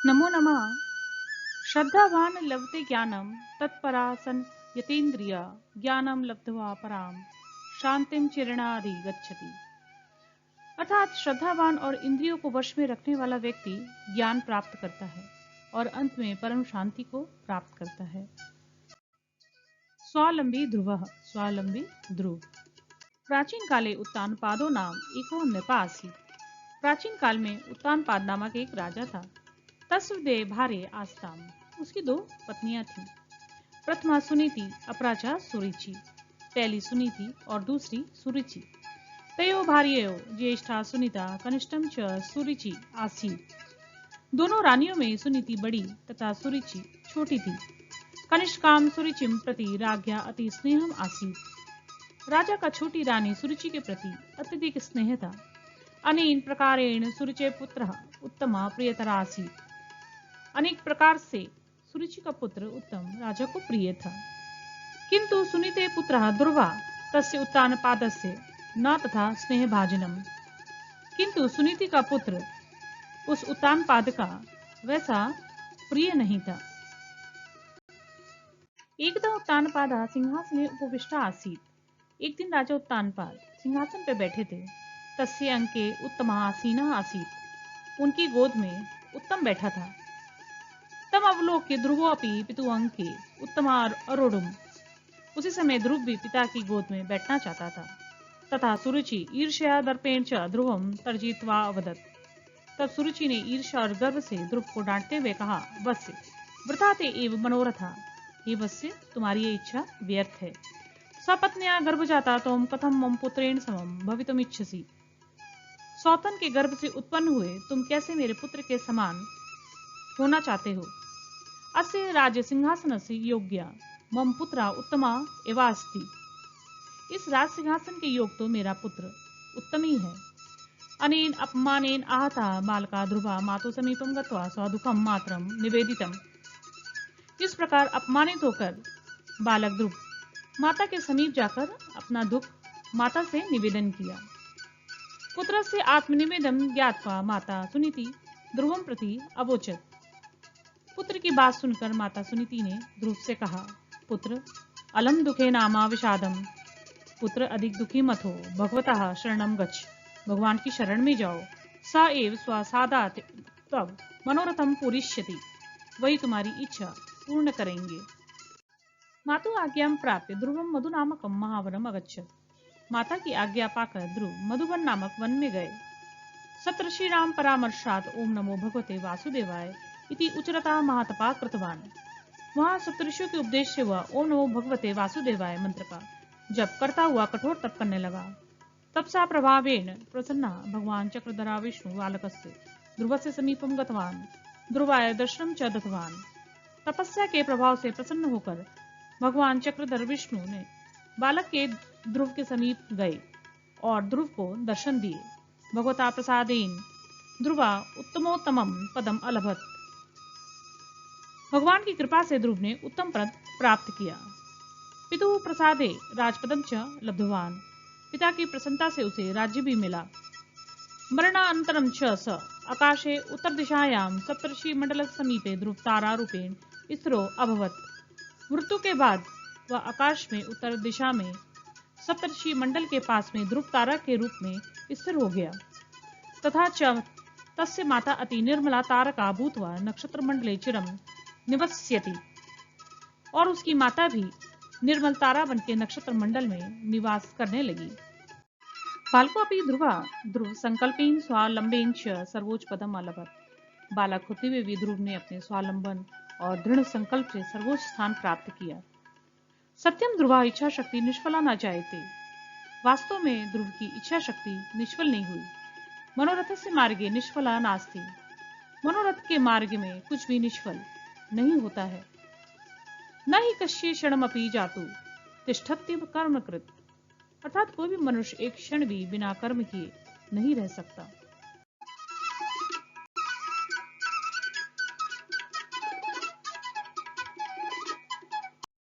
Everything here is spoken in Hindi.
नमो नमः। श्रद्धावान लभते ज्ञानम तत्परासन यतेन्द्रिय ज्ञानम लब्ध्वा पराम शांतिम चिरणादि गच्छति। अर्थात श्रद्धावान और इंद्रियों को वश में रखने वाला व्यक्ति ज्ञान प्राप्त करता है और अंत में परम शांति को प्राप्त करता है। स्वावलंबी ध्रुवः स्वावलंबी ध्रुव। प्राचीन काले उत्तानपादो नाम एको नृप आसीत्। प्राचीन काल में उत्तानपाद नामक एक राजा था। तस्व भार्य आस्ताम। उसकी 2 पत्नियां थीं। प्रथमा सुनीति अपराचा सुरुचि। पहली सुनीति और दूसरी सुरुचि। तयो भार्ययो ज्येष्ठा सुनीता कनिष्ठम च सुरुचि आसीत्। दोनों रानियों में सुनीति बड़ी तथा सुरुचि छोटी थी। कनिष्काम सुरुचिम प्रति राज्ञा अति स्नेहम आसीत्। राजा का छोटी रानी सुरुचि के प्रति अत्यधिक स्नेह था। अनेन प्रकारेण सुरुचे पुत्रः उत्तमा प्रियतर आसीत्। अनेक प्रकार से सुरुचि का पुत्र उत्तम राजा को प्रिय था। किंतु सुनीते पुत्रः दुर्वा तस्य उत्तानपादस्य न तथा स्नेहभाजनम। किंतु सुनीति का पुत्र उस उत्तानपाद का वैसा प्रिय नहीं था। एकदा उत्तानपादः सिंहासने उपविष्टा आसीत्। एक दिन राजा उत्तानपाद सिंहासन पर बैठे थे। तस्य अंके उत्तमः आसीनः आसीत्। उनकी गोद में उत्तम बैठा था। तम अवलोक्य ध्रुवोऽपि पितुः अंके उत्तमः अरोढुम्। उसी समय ध्रुव भी पिता की गोद में बैठना चाहता था। तथा सुरुचि ईर्ष्या दर्पेण च ध्रुवं तर्जयित्वा अवदत्। तब सुरुचि ने ईर्ष्या और गर्व से ध्रुव को डांटते हुए कहा, वत्स वृथा ते एव मनोरथा। हे वत्स, तुम्हारी ये इच्छा व्यर्थ है। स्वपत्न्या गर्भजाता त्वं कथं मम पुत्रेण समं भवितुमिच्छसि। सौतन के गर्भ से उत्पन्न हुए तुम कैसे मेरे पुत्र के समान होना चाहते हो। अस्य राज्य सिंहासनस्य योग्या मम पुत्रा उत्तमा एवास्ति। इस राज सिंहासन के योग तो मेरा पुत्र उत्तम ही है। अनेन अपमानेन आहता बालका ध्रुवा मातु समीपम गत्वा स्वदुःखं मातरं निवेदितम्। इस प्रकार अपमानित होकर बालक ध्रुव माता के समीप जाकर अपना दुख माता से निवेदन किया। पुत्रस्य आत्मनिवेदनं ज्ञात्वा माता सुनीति ध्रुवं प्रति अवोचत्। पुत्र की बात सुनकर माता सुनीति ने ध्रुव से कहा, पुत्र अलम दुखे नामा विषादम। पुत्र अधिक दुखी मत हो, भगवतः शरणं गच्छ। भगवान की शरण में जाओ। स एव स्वसादात् तव मनोरथम पूरिष्यति। वही तुम्हारी इच्छा पूर्ण करेंगे। मातु आज्ञां प्राप्य ध्रुवं मधु नामकं महावनम् अगच्छत्। माता की आज्ञा पाकर ध्रुव मधुवन नामक वन में गए। सप्तर्षीणां परामर्शात् ओम नमो भगवते वासुदेवाय इति उच्चरता महातपा कृतवान। वहां सप्तर्षियों के उपदेश से हुआ ओम नमो भगवते वासुदेवाय मंत्र का जप करता हुआ कठोर तप करने लगा। तपसा प्रभावेन प्रसन्ना भगवान चक्रधरा विष्णु बालकस्य ध्रुवस्य समीपम गतवान ध्रुवाय दर्शनम च दत्तवान। तपस्या के प्रभाव से प्रसन्न होकर भगवान चक्रधर विष्णु ने बालक के ध्रुव के समीप गए और ध्रुव को दर्शन दिए। भगवता प्रसादेन ध्रुवा उत्तमोत्तमम पदम अलभत। भगवान की कृपा से ध्रुव ने उत्तम पद प्राप्त किया। पितुः प्रसादे राजपदम च लब्धवान। पिता की प्रसन्नता से उसे राज्य भी मिला। मरणानन्तरं च स आकाशे उत्तर दिशायां सप्तर्षि मंडल समीपे ध्रुव तारा रूपेण स्थिरो अभवत्। मृत्यु के बाद वह आकाश में उत्तर दिशा में सप्तर्षि मंडल के पास में ध्रुव तारा के रूप में स्थिर हो गया। तथा च तस्य माता अति निर्मला तारका भूत्वा नक्षत्र मंडले चिरम निवस्यति। और उसकी माता भी निर्मल तारा बन के नक्षत्र मंडल में निवास करने लगी। बालको अपि ध्रुव संकल्पेन स्वावलंबेन च सर्वोच्च पदम अलभत। बालक होते हुए भी ध्रुव ने अपने स्वावलंबन और दृढ़ संकल्प से सर्वोच्च स्थान प्राप्त किया। सत्यम ध्रुवा इच्छा शक्ति निष्फला न जायते। वास्तव में ध्रुव की इच्छा शक्ति निष्फल नहीं हुई। मनोरथ से मार्गे निष्फला नास्ति। मनोरथ के मार्ग में कुछ भी निष्फल नहीं होता है। न ही कश्य क्षणमपि जातु तिष्ठत्यव कर्मकृत। अर्थात कोई भी मनुष्य एक क्षण भी बिना कर्म किए नहीं रह सकता।